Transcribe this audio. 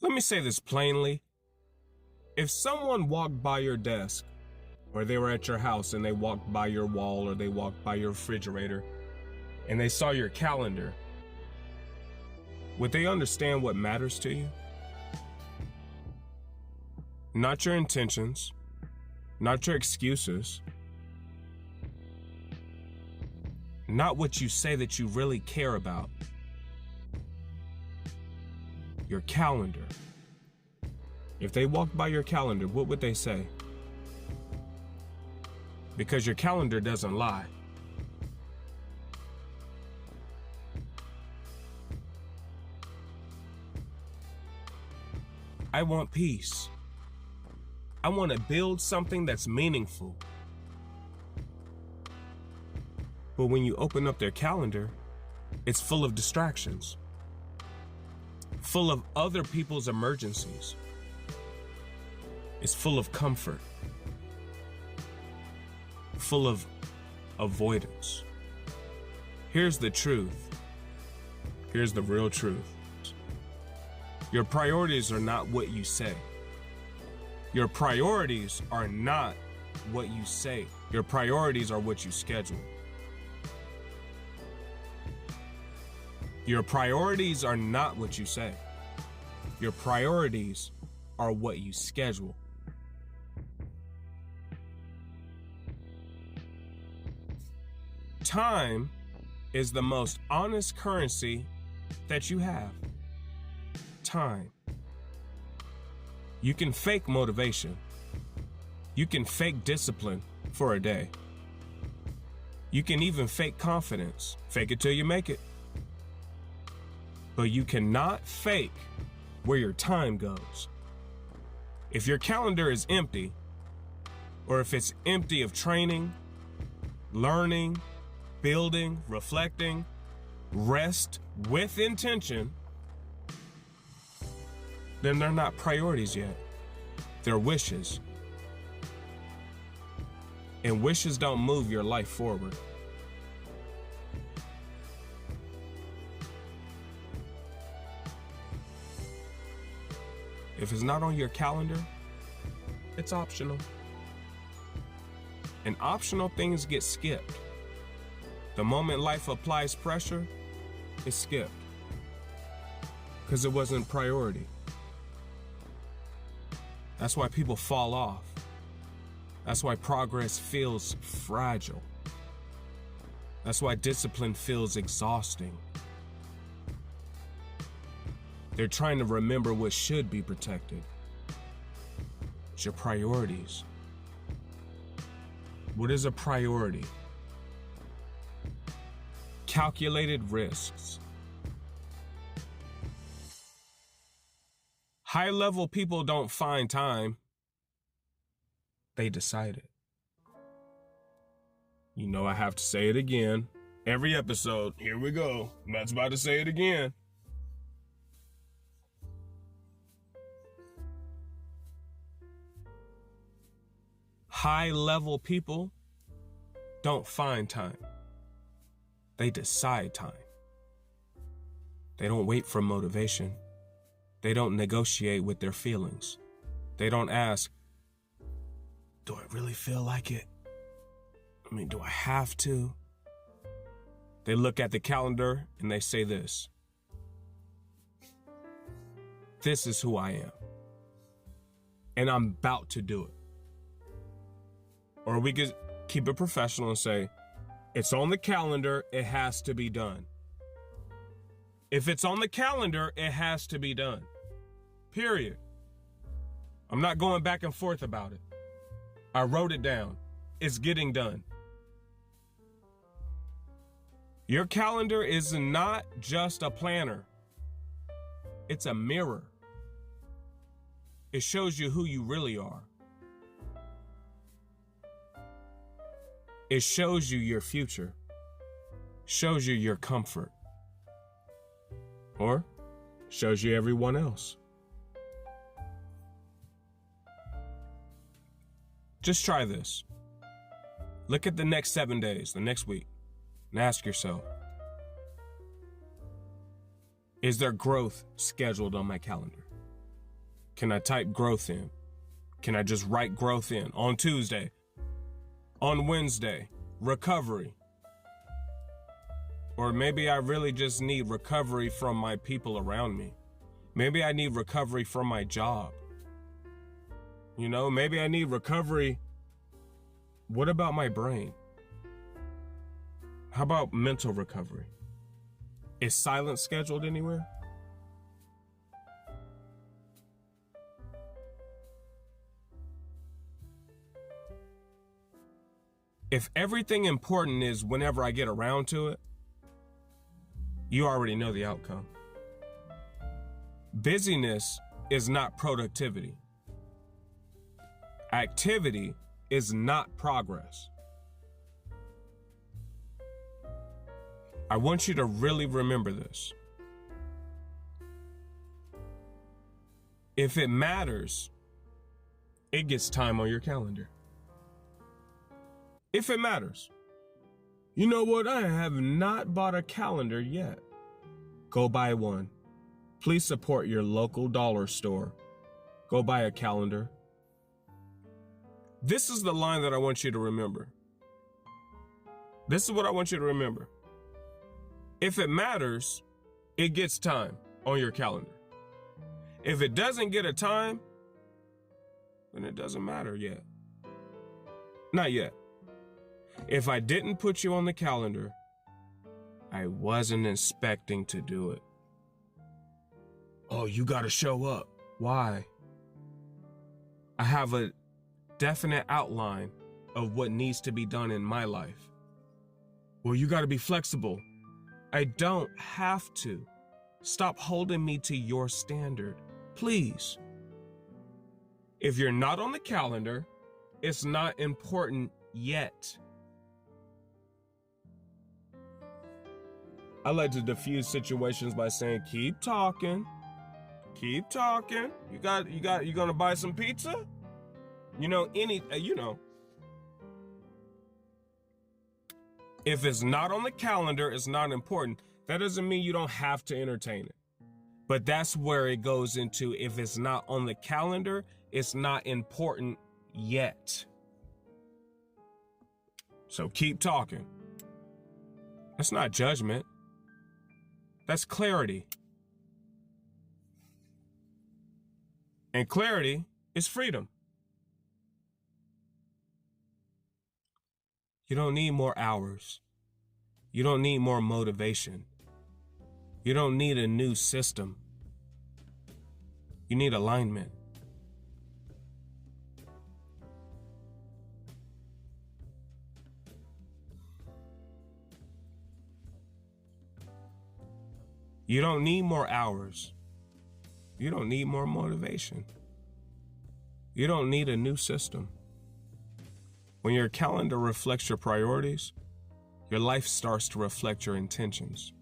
Let me say this plainly. If someone walked by your desk, or they were at your house and they walked by your wall, or they walked by your refrigerator and they saw your calendar, would they understand what matters to you? Not your intentions, not your excuses, not what you say that you really care about. Your calendar. If they walked by your calendar, what would they say? Because your calendar doesn't lie. I want peace. I want to build something that's meaningful. But when you open up their calendar, it's full of distractions, full of other people's emergencies. It's full of comfort, full of avoidance. Here's the truth. Here's the real truth. Your priorities are not what you say. Your priorities are not what you say. Your priorities are what you schedule. Your priorities are not what you say. Your priorities are what you schedule. Time is the most honest currency that you have. Time. You can fake motivation. You can fake discipline for a day. You can even fake confidence. Fake it till you make it. But you cannot fake where your time goes. If your calendar is empty, or if it's empty of training, learning, building, reflecting, rest with intention, then they're not priorities yet. They're wishes. And wishes don't move your life forward. If it's not on your calendar, it's optional. And optional things get skipped. The moment life applies pressure, it's skipped. Because it wasn't priority. That's why people fall off. That's why progress feels fragile. That's why discipline feels exhausting. They're trying to remember what should be protected. It's your priorities. What is a priority? Calculated risks. High-level people don't find time. They decide it. You know I have to say it again. Every episode, here we go. I'm about to say it again. High-level people don't find time. They decide time. They don't wait for motivation. They don't negotiate with their feelings. They don't ask, do I really feel like it? I mean, do I have to? They look at the calendar and they say this. This is who I am. And I'm about to do it. Or we could keep it professional and say, it's on the calendar, it has to be done. If it's on the calendar, it has to be done. Period. I'm not going back and forth about it. I wrote it down. It's getting done. Your calendar is not just a planner. It's a mirror. It shows you who you really are. It shows you your future. Shows you your comfort. Or shows you everyone else. Just try this. Look at the next 7 days, the next week, and ask yourself, is there growth scheduled on my calendar? Can I type growth in? Can I just write growth in? On Tuesday, on Wednesday, recovery. Or maybe I really just need recovery from my people around me. Maybe I need recovery from my job. You know, maybe I need recovery. What about my brain? How about mental recovery? Is silence scheduled anywhere? If everything important is whenever I get around to it, you already know the outcome. Busyness is not productivity. Activity is not progress. I want you to really remember this. If it matters, it gets time on your calendar. If it matters. You know what? I have not bought a calendar yet. Go buy one. Please support your local dollar store. Go buy a calendar. This is the line that I want you to remember. This is what I want you to remember. If it matters, it gets time on your calendar. If it doesn't get a time, then it doesn't matter yet. Not yet. If I didn't put you on the calendar, I wasn't expecting to do it. Oh, you gotta show up. Why? I have a definite outline of what needs to be done in my life. Well, you gotta be flexible. I don't have to. Stop holding me to your standard, please. If you're not on the calendar, it's not important yet. I like to diffuse situations by saying, keep talking. Keep talking. You gonna buy some pizza? If it's not on the calendar, it's not important. That doesn't mean you don't have to entertain it. But that's where it goes into, if it's not on the calendar, it's not important yet. So keep talking. That's not judgment. That's clarity. And clarity is freedom. You don't need more hours. You don't need more motivation. You don't need a new system. You need alignment. You don't need more hours. You don't need more motivation. You don't need a new system. When your calendar reflects your priorities, your life starts to reflect your intentions.